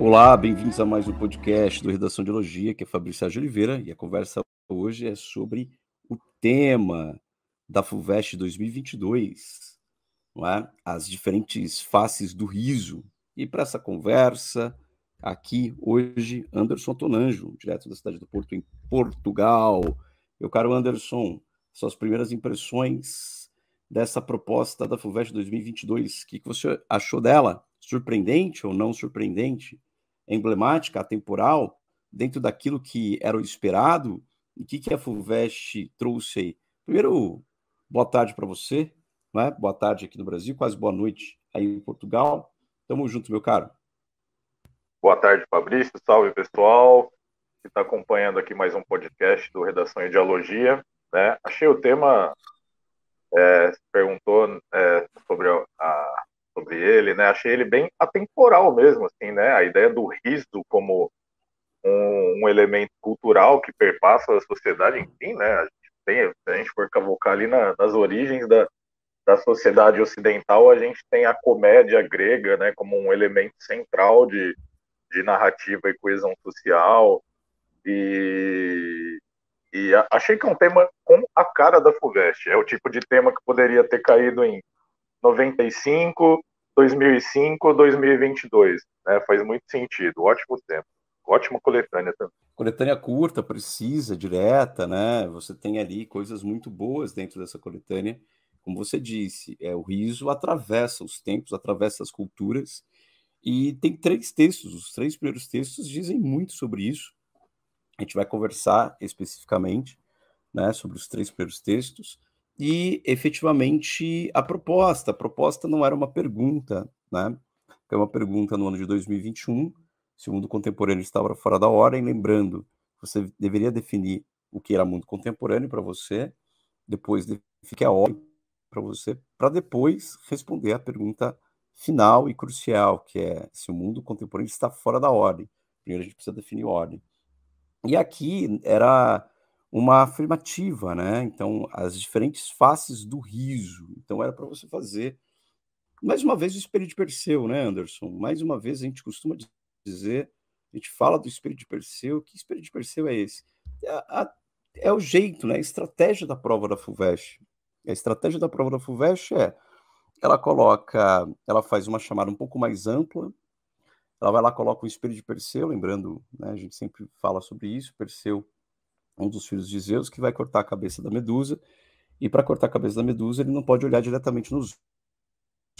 Olá, bem-vindos a mais um podcast do Redação de Elogia, que é Fabrício Sérgio Oliveira, e a conversa hoje é sobre o tema da FUVEST 2022, não é? As diferentes faces do riso. E para essa conversa, aqui hoje, Anderson Tonanjo, direto da cidade do Porto, em Portugal. Meu caro Anderson, suas primeiras impressões dessa proposta da FUVEST 2022, o que você achou dela? Surpreendente ou não surpreendente? Emblemática, atemporal, dentro daquilo que era o esperado? E o que a FUVEST trouxe aí? Primeiro, boa tarde para você, né? Boa tarde aqui no Brasil, quase boa noite aí em Portugal. Tamo junto, meu caro. Boa tarde, Fabrício. Salve, pessoal que está acompanhando aqui mais um podcast do Redação e Dialogia. Né? Achei o tema, se perguntou sobre ele, né? Achei ele bem atemporal mesmo, assim, né? A ideia do riso como um elemento cultural que perpassa a sociedade, enfim, né? Se a gente for cavocar ali nas origens da sociedade ocidental, a gente tem a comédia grega, né, como um elemento central de narrativa e coesão social. E, achei que é um tema com a cara da FUVEST. É o tipo de tema que poderia ter caído em 95, 2005, 2022. Né? Faz muito sentido. Ótimo tema. Ótima coletânea também. Coletânea curta, precisa, direta, né? Você tem ali coisas muito boas dentro dessa coletânea. Como você disse, o riso atravessa os tempos, atravessa as culturas. E tem 3 textos, os 3 primeiros textos dizem muito sobre isso. A gente vai conversar especificamente, né, sobre os 3 primeiros textos. E, efetivamente, a proposta não era uma pergunta, né? Foi uma pergunta no ano de 2021, se o mundo contemporâneo estava fora da ordem, lembrando, você deveria definir o que era mundo contemporâneo para você, depois definir o que é ordem para você, para depois responder a pergunta final e crucial, que é se o mundo contemporâneo está fora da ordem. Primeiro a gente precisa definir ordem. E aqui era uma afirmativa, né? Então, as diferentes faces do riso. Então, era para você fazer, mais uma vez, o espelho de Perseu, né, Anderson? Mais uma vez, a gente costuma dizer, a gente fala do espelho de Perseu. Que espelho de Perseu é esse? É o jeito, né? A estratégia da prova da FUVEST. A estratégia da prova da FUVEST ela faz uma chamada um pouco mais ampla. Ela vai lá, coloca o espelho de Perseu, lembrando, né, a gente sempre fala sobre isso, Perseu, um dos filhos de Zeus, que vai cortar a cabeça da Medusa, e para cortar a cabeça da Medusa, ele não pode olhar diretamente nos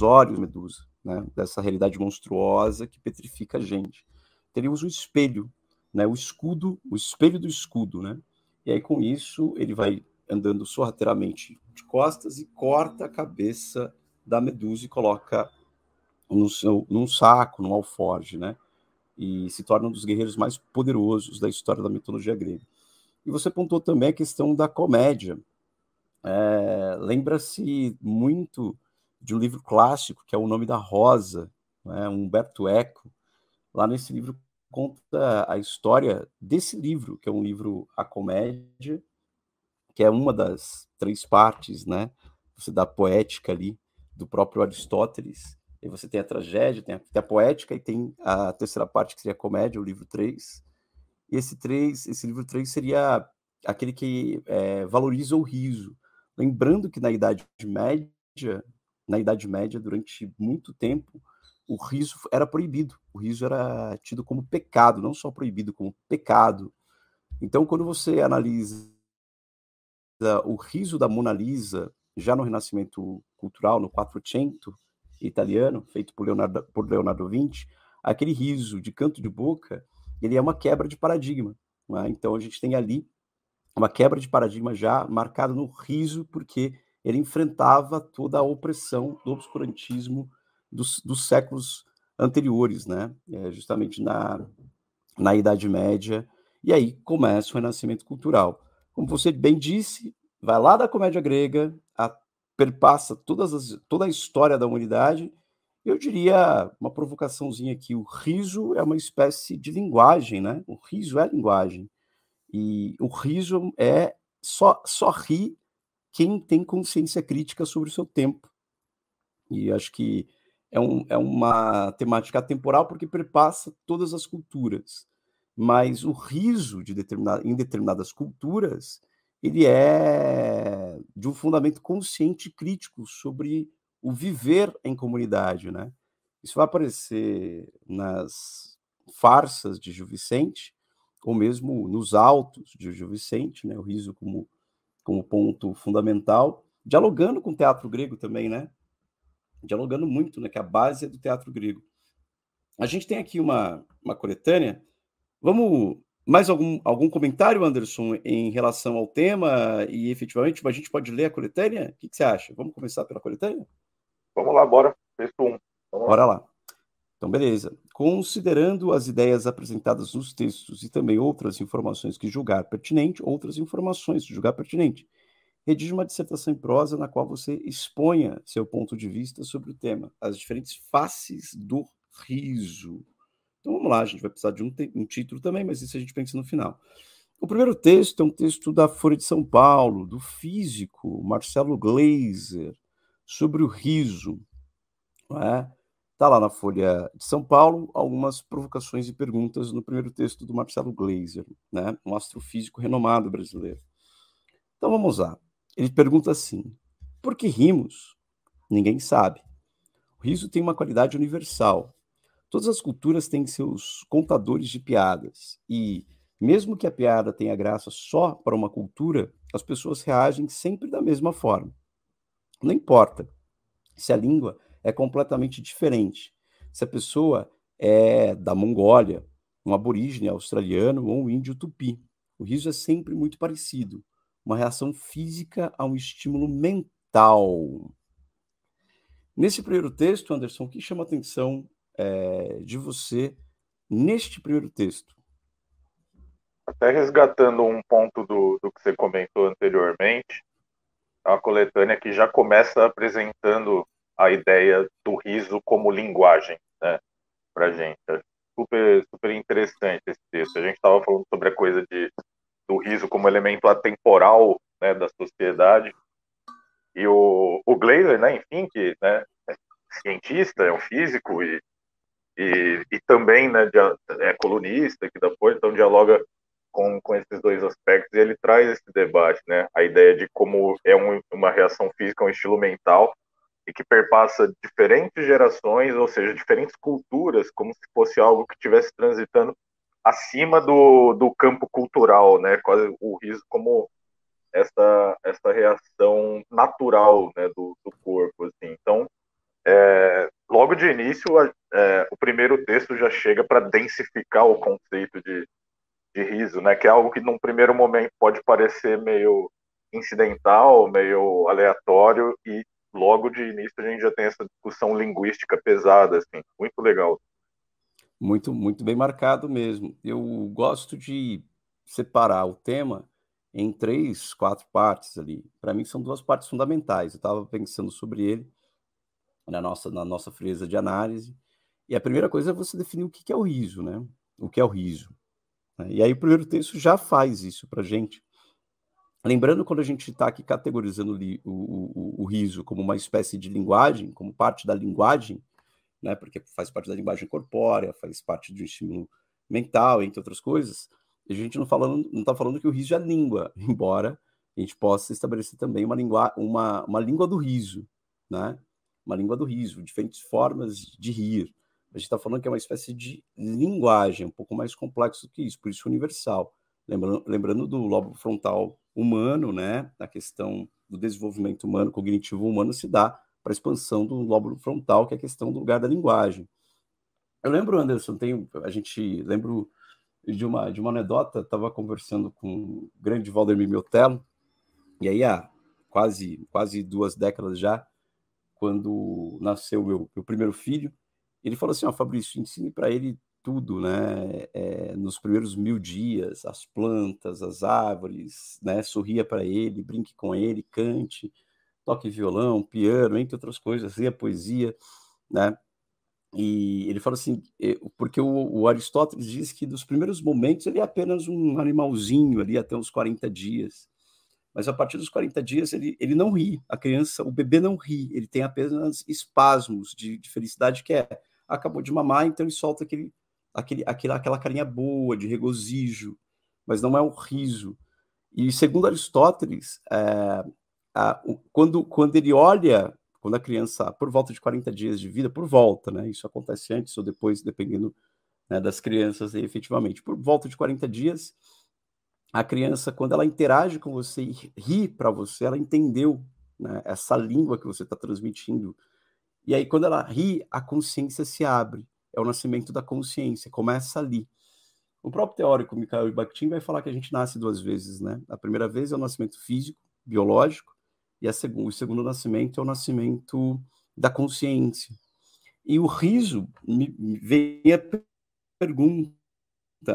olhos da Medusa, né, dessa realidade monstruosa que petrifica a gente. Então ele usa o espelho, né, o escudo, o espelho do escudo, né, e aí com isso ele vai andando sorrateiramente de costas e corta a cabeça da Medusa e coloca num saco, num alforje, né, e se torna um dos guerreiros mais poderosos da história da mitologia grega. E você apontou também a questão da comédia. Lembra-se muito de um livro clássico, que é O Nome da Rosa, né? Umberto Eco. Lá nesse livro conta a história desse livro, que é um livro, A Comédia, que é uma das 3 partes, né? Você dá a poética ali, do próprio Aristóteles. E você tem a tragédia, tem a poética, e tem a terceira parte, que seria a comédia, o livro 3. E esse livro 3 seria aquele que valoriza o riso. Lembrando que na Idade Média, durante muito tempo, o riso era proibido. O riso era tido como pecado, não só proibido, como pecado. Então, quando você analisa o riso da Mona Lisa, já no Renascimento Cultural, no Quattrocento italiano, feito por Leonardo Vinci, aquele riso de canto de boca, ele é uma quebra de paradigma. Né? Então, a gente tem ali uma quebra de paradigma já marcada no riso, porque ele enfrentava toda a opressão do obscurantismo dos séculos anteriores, né? Justamente na Idade Média, e aí começa o Renascimento Cultural. Como você bem disse, vai lá da comédia grega, perpassa toda a história da humanidade. Eu diria, uma provocaçãozinha aqui, o riso é uma espécie de linguagem, né? O riso é linguagem. E o riso é só ri quem tem consciência crítica sobre o seu tempo. E acho que é uma temática atemporal porque perpassa todas as culturas. Mas o riso em determinadas culturas, ele é de um fundamento consciente e crítico sobre o viver em comunidade, né? Isso vai aparecer nas farsas de Gil Vicente, ou mesmo nos autos de Gil Vicente, né? O riso como ponto fundamental, dialogando com o teatro grego também, né? Dialogando muito, né? Que a base é do teatro grego. A gente tem aqui uma coletânea. Vamos. Mais algum comentário, Anderson, em relação ao tema e efetivamente a gente pode ler a coletânea? O que você acha? Vamos começar pela coletânea? Vamos lá, bora. Texto 1. Vamos lá. Bora lá. Então, beleza. Considerando as ideias apresentadas nos textos e também outras informações que julgar pertinente, redige uma dissertação em prosa na qual você exponha seu ponto de vista sobre o tema, as diferentes faces do riso. Então vamos lá, a gente vai precisar de um título também, mas isso a gente pensa no final. O primeiro texto é um texto da Folha de São Paulo, do físico Marcelo Gleiser, sobre o riso. Está lá na Folha de São Paulo algumas provocações e perguntas no primeiro texto do Marcelo Gleiser, né? Um astrofísico renomado brasileiro. Então vamos lá. Ele pergunta assim: por que rimos? Ninguém sabe. O riso tem uma qualidade universal. Todas as culturas têm seus contadores de piadas e, mesmo que a piada tenha graça só para uma cultura, as pessoas reagem sempre da mesma forma. Não importa se a língua é completamente diferente, se a pessoa é da Mongólia, um aborígene australiano ou um índio tupi. O riso é sempre muito parecido, uma reação física a um estímulo mental. Nesse primeiro texto, Anderson, o que chama a atenção de você neste primeiro texto? Até resgatando um ponto do que você comentou anteriormente, é uma coletânea que já começa apresentando a ideia do riso como linguagem, né, para a gente. É super, super interessante esse texto. A gente estava falando sobre a coisa do riso como elemento atemporal, né, da sociedade. E o Gleiser, né, enfim, que, né, é cientista, é um físico e também, né, é colunista, que depois então dialoga com esses dois aspectos, e ele traz esse debate, né, a ideia de como é uma reação física, um estilo mental, e que perpassa diferentes gerações, ou seja, diferentes culturas, como se fosse algo que estivesse transitando acima do campo cultural, né, quase o riso como essa reação natural, né, do corpo, assim. Então, logo de início, o primeiro texto já chega para densificar o conceito de riso, né, que é algo que num primeiro momento pode parecer meio incidental, meio aleatório, e logo de início a gente já tem essa discussão linguística pesada, assim, muito legal. Muito, muito bem marcado mesmo. Eu gosto de separar o tema em 3, 4 partes ali. Para mim são 2 partes fundamentais. Eu estava pensando sobre ele na nossa frieza de análise. E a primeira coisa é você definir o que é o riso, né? O que é o riso. E aí o primeiro texto já faz isso para a gente. Lembrando, quando a gente está aqui categorizando o riso como uma espécie de linguagem, como parte da linguagem, né, porque faz parte da linguagem corpórea, faz parte do estímulo mental, entre outras coisas, a gente não está falando que o riso é língua, embora a gente possa estabelecer também uma língua do riso, né? Uma língua do riso, diferentes formas de rir. A gente está falando que é uma espécie de linguagem, um pouco mais complexo do que isso, por isso universal. Lembrando do lobo frontal humano, né? A questão do desenvolvimento humano, cognitivo humano, se dá para a expansão do lóbulo frontal, que é a questão do lugar da linguagem. Eu lembro, Anderson, lembro de uma anedota, estava conversando com o grande Valdemir Miotello, e aí há quase 2 décadas já, quando nasceu meu primeiro filho, ele falou assim: Fabrício, ensine para ele tudo, né? Nos primeiros 1000 dias, as plantas, as árvores, né? Sorria para ele, brinque com ele, cante, toque violão, piano, entre outras coisas, leia poesia, né? E ele fala assim, porque o Aristóteles diz que dos primeiros momentos ele é apenas um animalzinho ali até uns 40 dias. mas a partir dos 40 dias ele não ri, a criança, o bebê não ri, ele tem apenas espasmos de felicidade, que acabou de mamar, então ele solta aquela carinha boa, de regozijo, mas não é o riso. E segundo Aristóteles, quando ele olha, quando a criança, por volta de 40 dias de vida, por volta, né? Isso acontece antes ou depois, dependendo, né, das crianças, efetivamente. Por volta de 40 dias, a criança, quando ela interage com você e ri para você, ela entendeu, né, essa língua que você está transmitindo. E aí, quando ela ri, a consciência se abre. É o nascimento da consciência, começa ali. O próprio teórico Mikhail Bakhtin vai falar que a gente nasce duas vezes, né? A primeira vez é o nascimento físico, biológico, e o segundo nascimento é o nascimento da consciência. E o riso me vem a pergunta,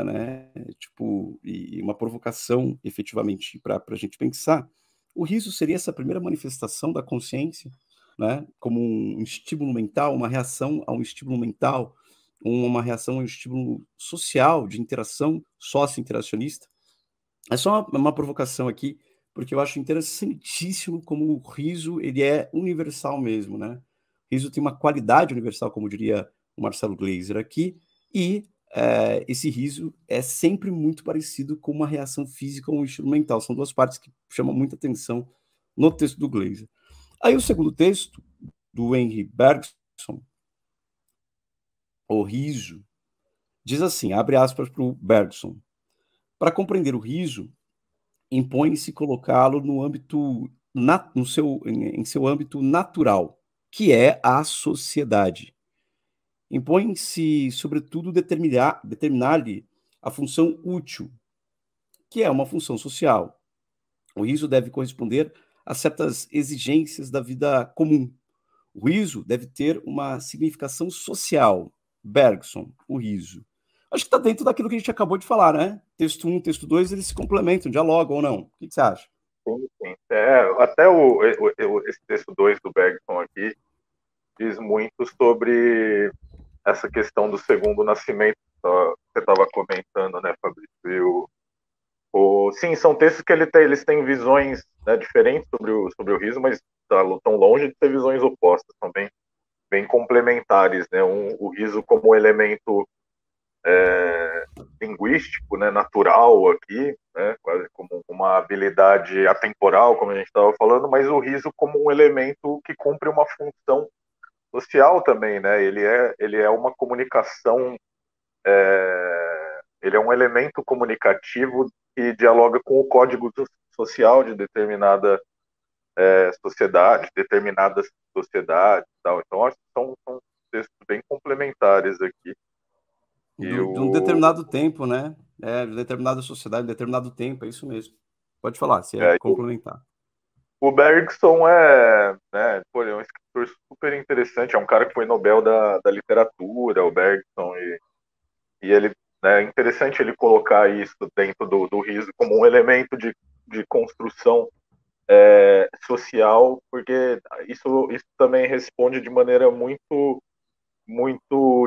né? Tipo, e uma provocação, efetivamente, para a gente pensar. O riso seria essa primeira manifestação da consciência, né? Como um estímulo mental, uma reação a um estímulo mental, uma reação a um estímulo social, de interação sócio-interacionista. É só uma provocação aqui, porque eu acho interessantíssimo como o riso ele é universal mesmo, né? O riso tem uma qualidade universal, como diria o Marcelo Gleiser aqui, e esse riso é sempre muito parecido com uma reação física ou um estímulo mental. São duas partes que chamam muita atenção no texto do Gleiser. Aí o segundo texto, do Henry Bergson, O Riso, diz assim, abre aspas para o Bergson, para compreender o riso, impõe-se colocá-lo no âmbito em seu âmbito natural, que é a sociedade. Impõe-se, sobretudo, determinar-lhe a função útil, que é uma função social. O riso deve corresponder a certas exigências da vida comum. O riso deve ter uma significação social. Bergson, o riso. Acho que está dentro daquilo que a gente acabou de falar, né? Texto 1, texto 2, eles se complementam, dialogam ou não? O que você acha? Sim, sim. Até esse texto 2 do Bergson aqui diz muito sobre essa questão do segundo nascimento que você estava comentando, né, Fabrício? Sim, são textos que eles têm visões, né, diferentes sobre o riso, mas estão longe de ter visões opostas, são bem complementares, né? O riso como elemento linguístico, né, natural aqui, né, quase como uma habilidade atemporal, como a gente estava falando, mas o riso como um elemento que cumpre uma função social também, né? Ele é uma comunicação, ele é um elemento comunicativo que dialoga com o código social de determinada sociedade, determinadas sociedades, tal. Então acho que são textos bem complementares aqui. De um determinado tempo, né? De determinada sociedade, de determinado tempo, é isso mesmo. Pode falar, se é É, complementar. o Bergson né, pô, ele é um escritor super interessante, é um cara que foi Nobel da literatura, o Bergson, e ele, né, é interessante ele colocar isso dentro do riso como um elemento de construção social, porque isso também responde de maneira muito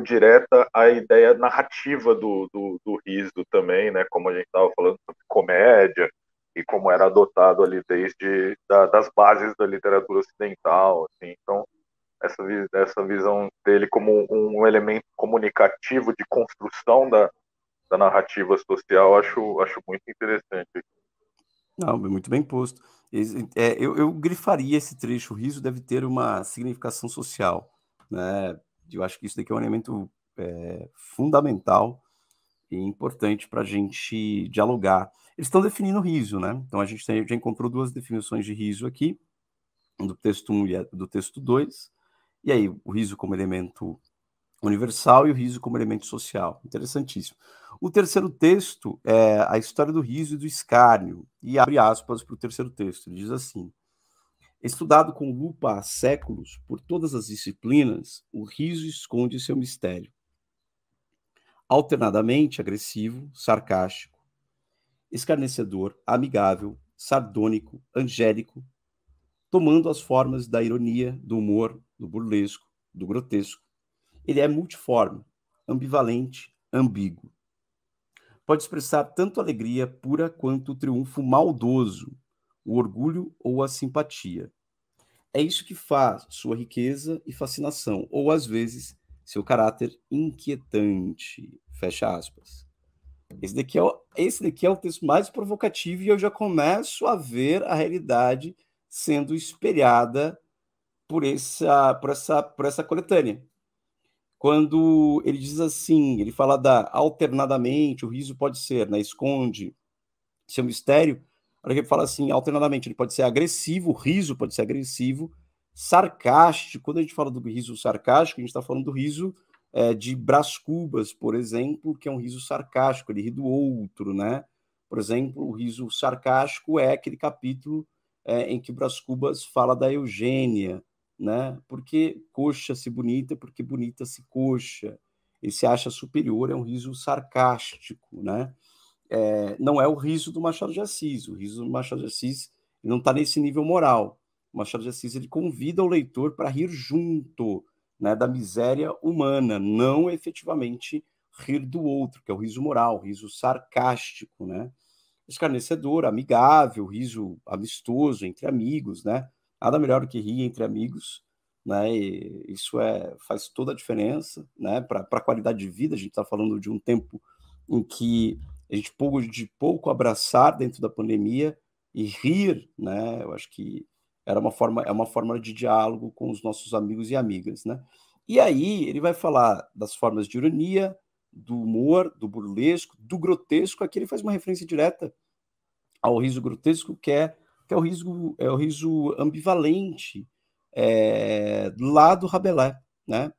direta à ideia narrativa do riso também, né? Como a gente estava falando sobre comédia e como era adotado ali desde das bases da literatura ocidental, assim. Então, essa visão dele como um elemento comunicativo de construção da narrativa social, acho muito interessante. Não, muito bem posto. Eu grifaria esse trecho, o riso deve ter uma significação social, né? Eu acho que isso daqui é um elemento fundamental e importante para a gente dialogar. Eles estão definindo o riso, né? Então a gente já encontrou duas definições de riso aqui, do texto 1 e do texto 2, e aí o riso como elemento universal e o riso como elemento social. Interessantíssimo. O terceiro texto é a história do riso e do escárnio, e abre aspas para o terceiro texto. Ele diz assim: estudado com lupa há séculos por todas as disciplinas, o riso esconde seu mistério. Alternadamente agressivo, sarcástico, escarnecedor, amigável, sardônico, angélico, tomando as formas da ironia, do humor, do burlesco, do grotesco. Ele é multiforme, ambivalente, ambíguo. Pode expressar tanto alegria pura quanto o triunfo maldoso, o orgulho ou a simpatia. É isso que faz sua riqueza e fascinação, ou às vezes seu caráter inquietante. Fecha aspas. Esse daqui é o texto mais provocativo e eu já começo a ver a realidade sendo espelhada por essa coletânea. Quando ele diz assim, ele fala da alternadamente, o riso pode ser, né, esconde seu mistério. A hora que ele fala assim, alternadamente, ele pode ser agressivo, o riso pode ser agressivo, sarcástico. Quando a gente fala do riso sarcástico, a gente está falando do riso de Brás Cubas, por exemplo, que é um riso sarcástico, ele ri do outro, né? Por exemplo, o riso sarcástico é aquele capítulo em que Brás Cubas fala da Eugênia, né? Porque coxa se bonita, porque bonita se coxa. Ele se acha superior, é um riso sarcástico, né? Não é o riso do Machado de Assis. O riso do Machado de Assis não está nesse nível moral. O Machado de Assis ele convida o leitor para rir junto, né, da miséria humana, não efetivamente rir do outro, que é o riso moral, o riso sarcástico, né? Escarnecedor, amigável, riso amistoso entre amigos, né? Nada melhor do que rir entre amigos, né? E isso faz toda a diferença, né? Para a qualidade de vida. A gente está falando de um tempo em que a gente pôde pouco abraçar dentro da pandemia e rir, né? Eu acho que é uma forma de diálogo com os nossos amigos e amigas, né? E aí ele vai falar das formas de ironia, do humor, do burlesco, do grotesco. Aqui ele faz uma referência direta ao riso grotesco, que é o riso ambivalente lá do Rabelais, né?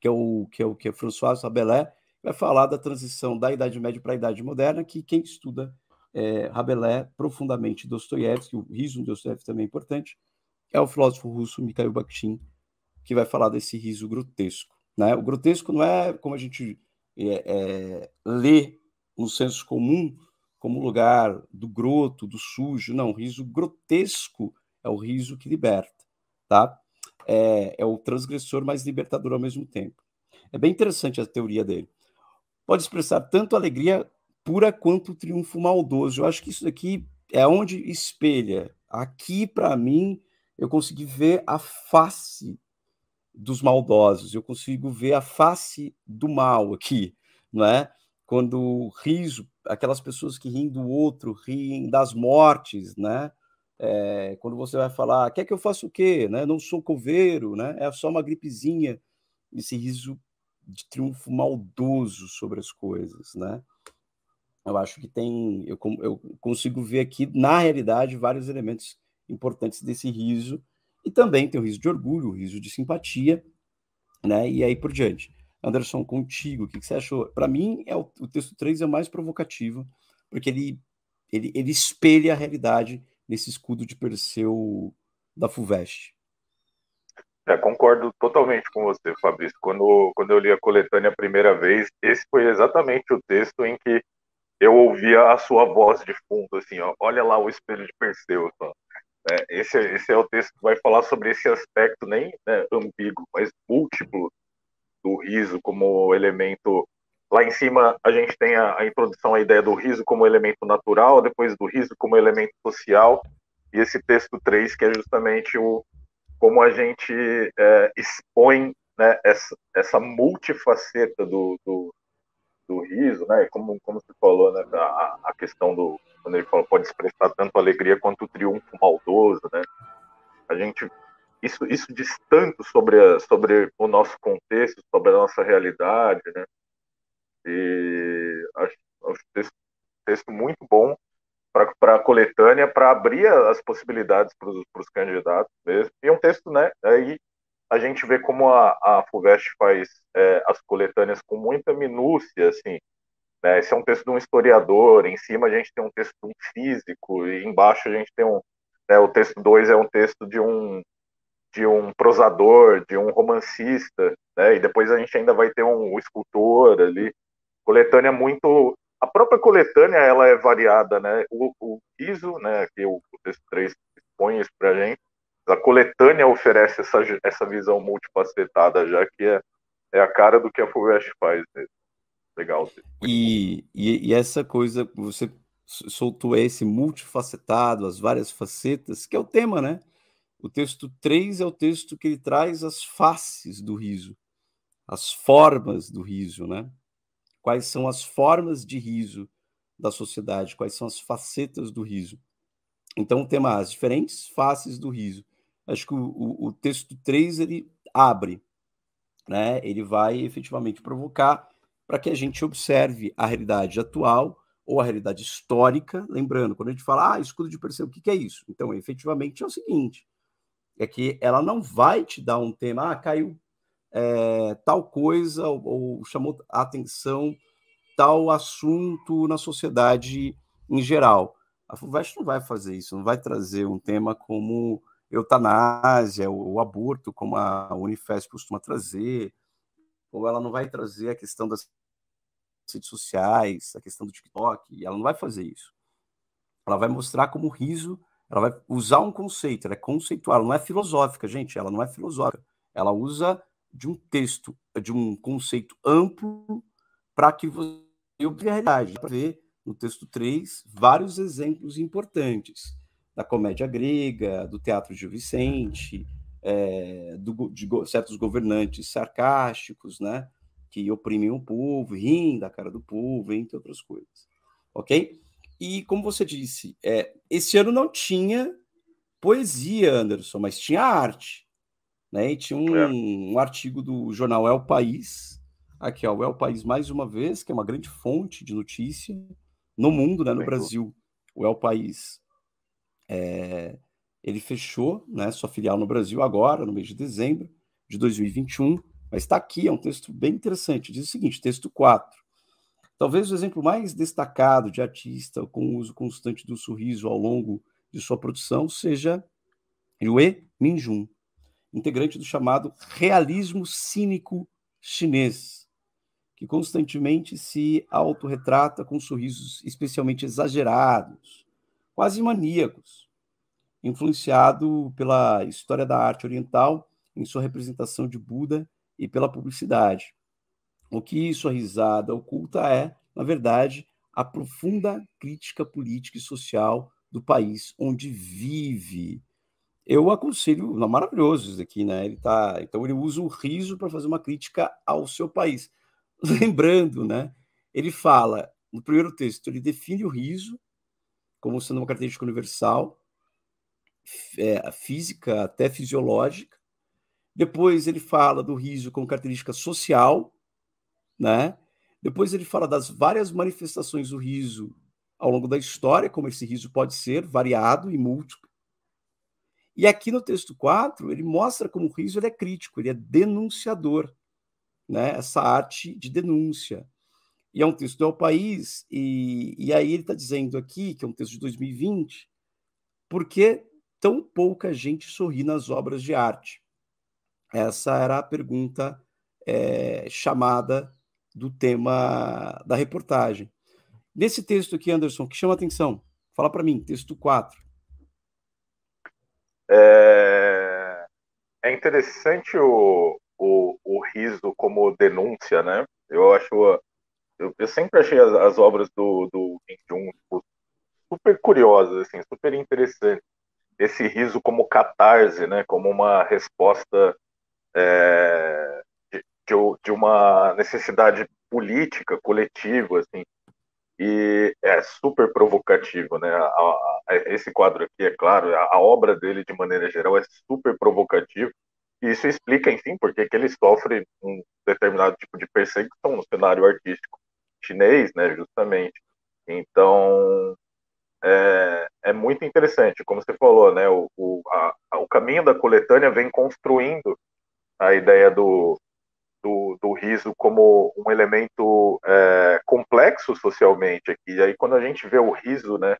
Que é François Rabelais, vai falar da transição da Idade Média para a Idade Moderna, que quem estuda Rabelais profundamente, Dostoiévski, o riso de Dostoiévski também é importante, é o filósofo russo Mikhail Bakhtin, que vai falar desse riso grotesco, né? O grotesco não é como a gente lê no senso comum, como lugar do groto, do sujo. Não, o riso grotesco é o riso que liberta, tá? É o transgressor, mas libertador ao mesmo tempo. É bem interessante a teoria dele. Pode expressar tanto alegria pura quanto triunfo maldoso. Eu acho que isso daqui é onde espelha. Aqui, para mim, eu consegui ver a face dos maldosos, eu consigo ver a face do mal aqui, não é? Quando o riso, aquelas pessoas que riem do outro, riem das mortes, né? Quando você vai falar, quer que eu faça o quê? Né? Não sou coveiro, né? É só uma gripezinha. Esse riso de triunfo maldoso sobre as coisas, né? Eu acho que eu consigo ver aqui, na realidade, vários elementos importantes desse riso, e também tem o riso de orgulho, o riso de simpatia, né? E aí por diante. Anderson, contigo, o que você achou? Para mim, o texto 3 é o mais provocativo, porque ele espelha a realidade nesse escudo de Perseu da FUVEST. Concordo totalmente com você, Fabrício. Quando eu li a coletânea a primeira vez, esse foi exatamente o texto em que eu ouvia a sua voz de fundo, assim, ó, olha lá o espelho de Perseu. Ó. Esse é o texto que vai falar sobre esse aspecto nem ambíguo, mas múltiplo do riso como elemento. Lá em cima a gente tem a introdução à ideia do riso como elemento natural, depois do riso como elemento social, e esse texto 3 que é justamente como a gente expõe, né, essa multifaceta do riso, né, como você falou, né, a questão quando ele falou, pode expressar tanto alegria quanto o triunfo maldoso, né, a gente isso diz tanto sobre o nosso contexto, sobre a nossa realidade, né? E acho texto muito bom para a coletânea, para abrir as possibilidades para os candidatos mesmo. E um texto, né? Aí a gente vê como a FUVEST faz as coletâneas com muita minúcia, assim. Né? Esse é um texto de um historiador, em cima a gente tem um texto de um físico, e embaixo a gente tem o texto 2 é um texto de um prosador, de um romancista, né? E depois a gente ainda vai ter um escultor ali. Coletânea muito. A própria coletânea ela é variada, né? O ISO, né? Que o texto 3 expõe isso para a gente. A coletânea oferece essa visão multifacetada, já que é a cara do que a FUVEST faz mesmo. Legal, muito bom. E essa coisa, você soltou esse multifacetado, as várias facetas, que é o tema, né? O texto 3 é o texto que ele traz as faces do riso, as formas do riso, né? Quais são as formas de riso da sociedade, quais são as facetas do riso. Então, o tema, as diferentes faces do riso. Acho que o texto 3, ele abre, né? Ele vai efetivamente provocar para que a gente observe a realidade atual ou a realidade histórica. Lembrando, quando a gente fala, escudo de Perseu, o que é isso? Então, efetivamente, é o seguinte, é que ela não vai te dar um tema, caiu tal coisa, ou chamou a atenção tal assunto na sociedade em geral. A FUVEST não vai fazer isso, não vai trazer um tema como eutanásia, o aborto, como a Unifesp costuma trazer, ou ela não vai trazer a questão das redes sociais, a questão do TikTok, ela não vai fazer isso. Ela vai mostrar como o riso, ela vai usar um conceito, ela é conceitual, ela não é filosófica, gente, ela não é filosófica. Ela usa de um texto, de um conceito amplo para que você obtenha a realidade. Para ver no texto 3 vários exemplos importantes da comédia grega, do teatro Gil Vicente, de certos governantes sarcásticos, né, que oprimem o povo, riem da cara do povo, entre outras coisas. Ok? E como você disse, esse ano não tinha poesia, Anderson, mas tinha arte. Né? E tinha um artigo do jornal É o País, aqui, ó, o É o País mais uma vez, que é uma grande fonte de notícia no mundo, né? No Brasil. O É o País, ele fechou, né, sua filial no Brasil agora, no mês de dezembro de 2021, mas está aqui, é um texto bem interessante. Diz o seguinte, texto 4. Talvez o exemplo mais destacado de artista com o uso constante do sorriso ao longo de sua produção seja Yue Minjun, integrante do chamado realismo cínico chinês, que constantemente se autorretrata com sorrisos especialmente exagerados, quase maníacos, influenciado pela história da arte oriental em sua representação de Buda e pela publicidade. O que sua risada oculta é, na verdade, a profunda crítica política e social do país onde vive. Eu aconselho, não, maravilhoso isso aqui, né? Então ele usa o riso para fazer uma crítica ao seu país. Lembrando, né? Ele fala, no primeiro texto, ele define o riso como sendo uma característica universal, física, até fisiológica. Depois ele fala do riso como característica social, né? Depois ele fala das várias manifestações do riso ao longo da história, como esse riso pode ser variado e múltiplo. E aqui no texto 4, ele mostra como o riso ele é crítico, ele é denunciador, né? Essa arte de denúncia. E é um texto do El País, e aí ele está dizendo aqui, que é um texto de 2020, por que tão pouca gente sorri nas obras de arte? Essa era a pergunta chamada do tema da reportagem. Nesse texto aqui, Anderson, que chama a atenção, fala para mim, texto 4. É interessante o riso como denúncia, né? Eu sempre achei as obras do Kim Jong tipo, super curiosas, assim, super interessantes. Esse riso como catarse, né? Como uma resposta de uma necessidade política coletiva, assim. E é super provocativo, né? Esse quadro aqui, é claro, a obra dele, de maneira geral, é super provocativo. E isso explica, enfim, porque que ele sofre um determinado tipo de perseguição no cenário artístico chinês, né, justamente. Então, é muito interessante, como você falou, né, o caminho da coletânea vem construindo a ideia do riso como um elemento complexo socialmente aqui. E aí, quando a gente vê o riso, né,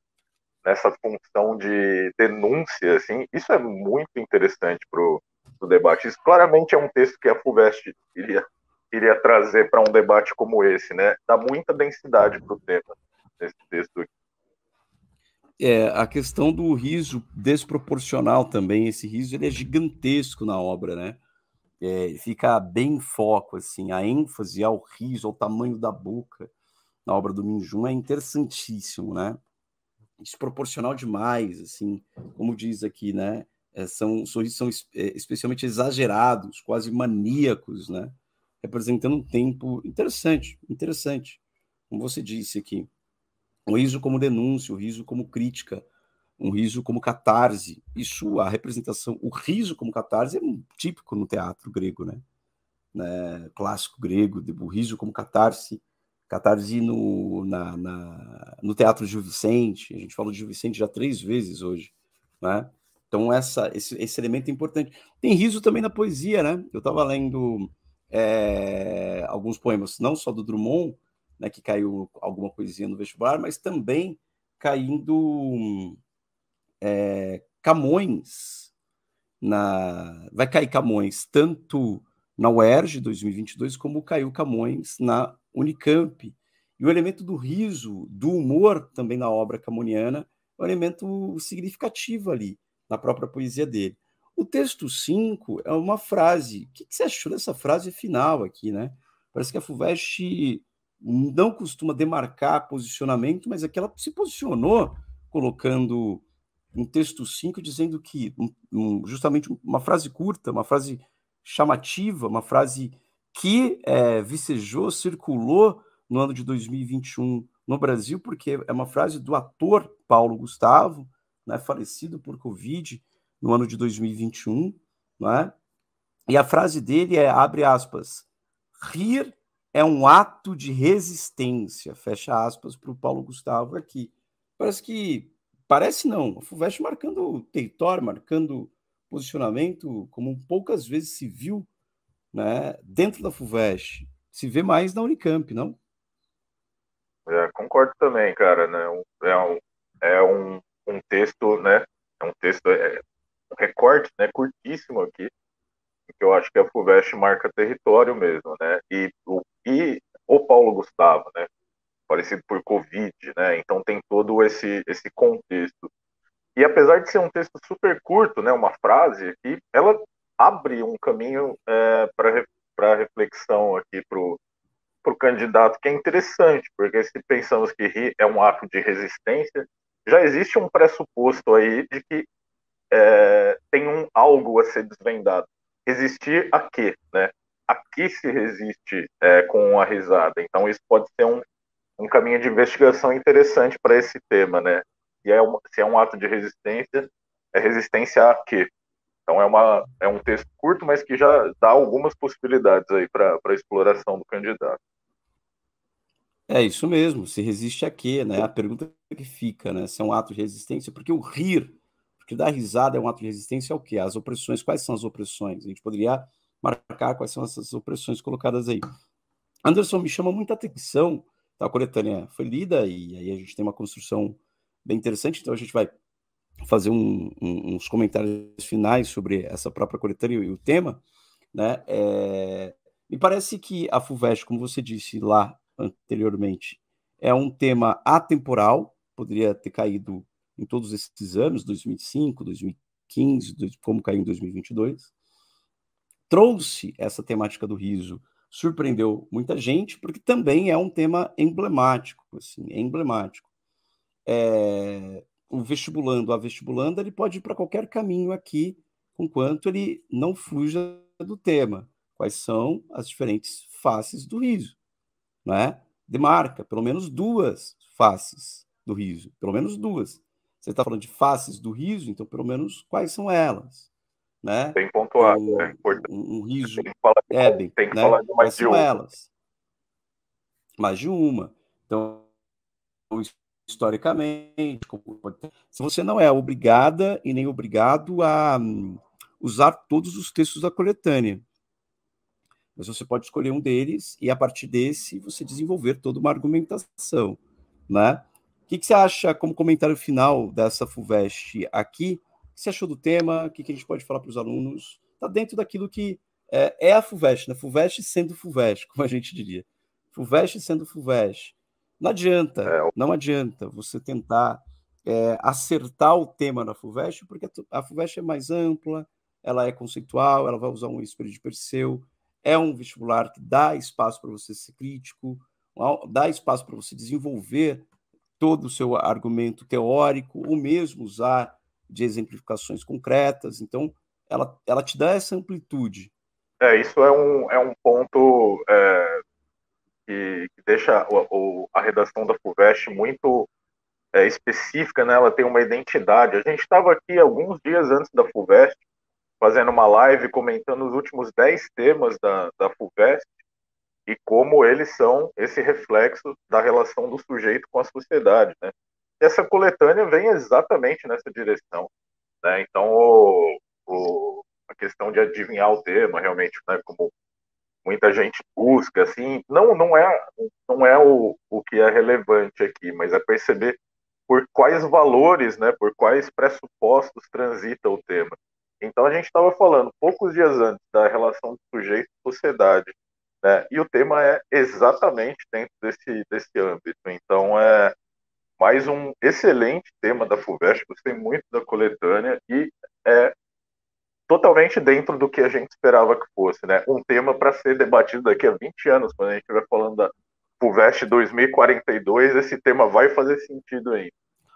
nessa função de denúncia, assim, isso é muito interessante para o debate. Isso claramente é um texto que a FUVEST iria trazer para um debate como esse, né? Dá muita densidade para o tema nesse texto aqui. A questão do riso desproporcional também, esse riso ele é gigantesco na obra, né? Fica bem em foco, assim, a ênfase ao riso, ao tamanho da boca na obra do Minjun é interessantíssimo, né? desproporcional demais, assim, como diz aqui, né? Sorrisos são especialmente exagerados, quase maníacos, né? Representando um tempo interessante, como você disse aqui. Um riso como denúncia, o riso como crítica, um riso como catarse. Isso, a representação, o riso como catarse é típico no teatro grego, né? Clássico grego, o riso como catarse no Teatro Gil Vicente. A gente falou de Gil Vicente já 3 vezes hoje, né? Então, esse elemento é importante. Tem riso também na poesia, né? Eu estava lendo alguns poemas, não só do Drummond, né, que caiu alguma poesia no vestibular, mas também caindo Camões. Vai cair Camões tanto na UERJ 2022, como caiu Camões na Unicamp. E o elemento do riso, do humor, também na obra camoniana, é um elemento significativo ali, na própria poesia dele. O texto 5 é uma frase. O que você achou dessa frase final aqui, né? Parece que a FUVEST não costuma demarcar posicionamento, mas aqui ela se posicionou colocando um texto 5 dizendo que justamente uma frase curta, uma frase chamativa, uma frase que vicejou, circulou no ano de 2021 no Brasil, porque é uma frase do ator Paulo Gustavo, né, falecido por Covid no ano de 2021, né? E a frase dele abre aspas, rir é um ato de resistência, fecha aspas, para o Paulo Gustavo aqui. Parece não, a FUVEST marcando território, marcando posicionamento, como poucas vezes se viu, né, dentro da FUVEST. Se vê mais na Unicamp, não? Concordo também, cara, né? Um texto, né? É um texto, um recorte, né? Curtíssimo aqui, que eu acho que a FUVEST marca território mesmo, né? E o Paulo Gustavo, né? Falecido por Covid, né? Então tem todo esse contexto. E apesar de ser um texto super curto, né? Uma frase aqui, ela abre um caminho para reflexão aqui para o candidato, que é interessante, porque se pensamos que rir é um ato de resistência, já existe um pressuposto aí de que tem algo a ser desvendado. Resistir a quê? Né? A que se resiste com a risada? Então, isso pode ser um caminho de investigação interessante para esse tema, né? E se é um ato de resistência, é resistência a quê? Então, é um texto curto, mas que já dá algumas possibilidades aí para a exploração do candidato. É isso mesmo, se resiste a quê, né? A pergunta que fica, né? Se é um ato de resistência, porque o rir, porque dar risada é um ato de resistência ao quê? As opressões, quais são as opressões? A gente poderia marcar quais são essas opressões colocadas aí. Anderson, me chama muita atenção, tá? A coletânea foi lida e aí a gente tem uma construção bem interessante, então a gente vai fazer uns comentários finais sobre essa própria coletânea e o tema, né? Me parece que a FUVEST, como você disse lá anteriormente, é um tema atemporal, poderia ter caído em todos esses anos, 2005, 2015, como caiu em 2022. Trouxe essa temática do riso, surpreendeu muita gente, porque também é um tema emblemático, assim, é emblemático. O vestibulando, a vestibulanda, ele pode ir para qualquer caminho aqui, conquanto ele não fuja do tema. Quais são as diferentes faces do riso, né? Demarca pelo menos 2 faces do riso, pelo menos 2. Você está falando de faces do riso, então pelo menos quais são elas, né? Bem pontuado, Então, é importante. um riso Tem que né? falar de mais Quais de são uma. elas? Mais de uma. Então, historicamente, se você não é obrigada e nem obrigado a usar todos os textos da coletânea, mas você pode escolher um deles e, a partir desse, você desenvolver toda uma argumentação, né? O que você acha, como comentário final dessa FUVEST aqui? O que você achou do tema? O que a gente pode falar para os alunos? Está dentro daquilo que é a FUVEST, né? FUVEST sendo FUVEST, como a gente diria. FUVEST sendo FUVEST. Não adianta você tentar acertar o tema da FUVEST, porque a FUVEST é mais ampla, ela é conceitual, ela vai usar um espelho de Perseu, é um vestibular que dá espaço para você ser crítico, dá espaço para você desenvolver todo o seu argumento teórico, ou mesmo usar de exemplificações concretas. Então, ela te dá essa amplitude. Isso é um ponto que deixa a redação da FUVEST muito específica, né? Ela tem uma identidade. A gente estava aqui alguns dias antes da FUVEST, fazendo uma live comentando os últimos 10 temas da FUVEST e como eles são esse reflexo da relação do sujeito com a sociedade, né? E essa coletânea vem exatamente nessa direção, né? Então, a questão de adivinhar o tema, realmente, né, como muita gente busca, assim, não é o que é relevante aqui, mas é perceber por quais valores, né, por quais pressupostos transita o tema. Então, a gente estava falando poucos dias antes da relação do sujeito e sociedade, né, e o tema é exatamente dentro desse âmbito. Então, é mais um excelente tema da FUVEST, gostei muito da coletânea e é totalmente dentro do que a gente esperava que fosse, né? Um tema para ser debatido daqui a 20 anos, quando a gente estiver falando da FUVEST 2042, esse tema vai fazer sentido aí.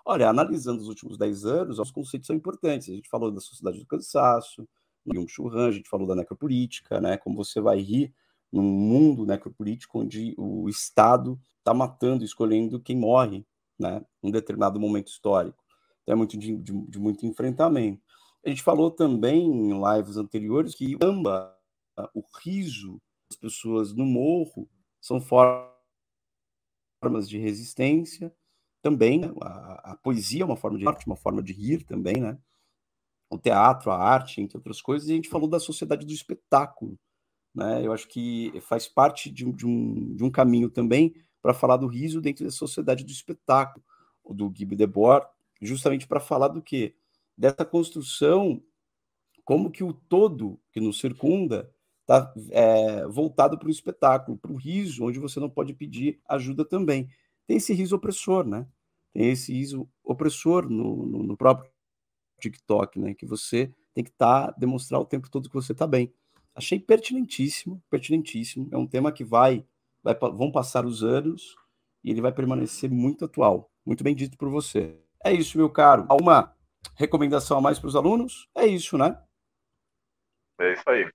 Olha, analisando os últimos 10 anos, os conceitos são importantes. A gente falou da sociedade do cansaço, do Byung-Chul Han, a gente falou da necropolítica, né? Como você vai rir num mundo necropolítico onde o Estado está matando, escolhendo quem morre, né? Em um determinado momento histórico. Então é muito de muito enfrentamento. A gente falou também em lives anteriores que o riso das pessoas no morro são formas de resistência também, né? A poesia é uma forma de arte, uma forma de rir também, né? O teatro, a arte, entre outras coisas, e a gente falou da sociedade do espetáculo, né? Eu acho que faz parte de um caminho também para falar do riso dentro da sociedade do espetáculo, do Guy Debord, justamente para falar do quê? Dessa construção, como que o todo que nos circunda está voltado para o espetáculo, para o riso, onde você não pode pedir ajuda também. Tem esse riso opressor, né? Tem esse riso opressor no próprio TikTok, né? Que você tem que demonstrar o tempo todo que você está bem. Achei pertinentíssimo, pertinentíssimo. É um tema que vão passar os anos e ele vai permanecer muito atual. Muito bem dito por você. É isso, meu caro. Alguma recomendação a mais para os alunos? É isso, né? É isso aí.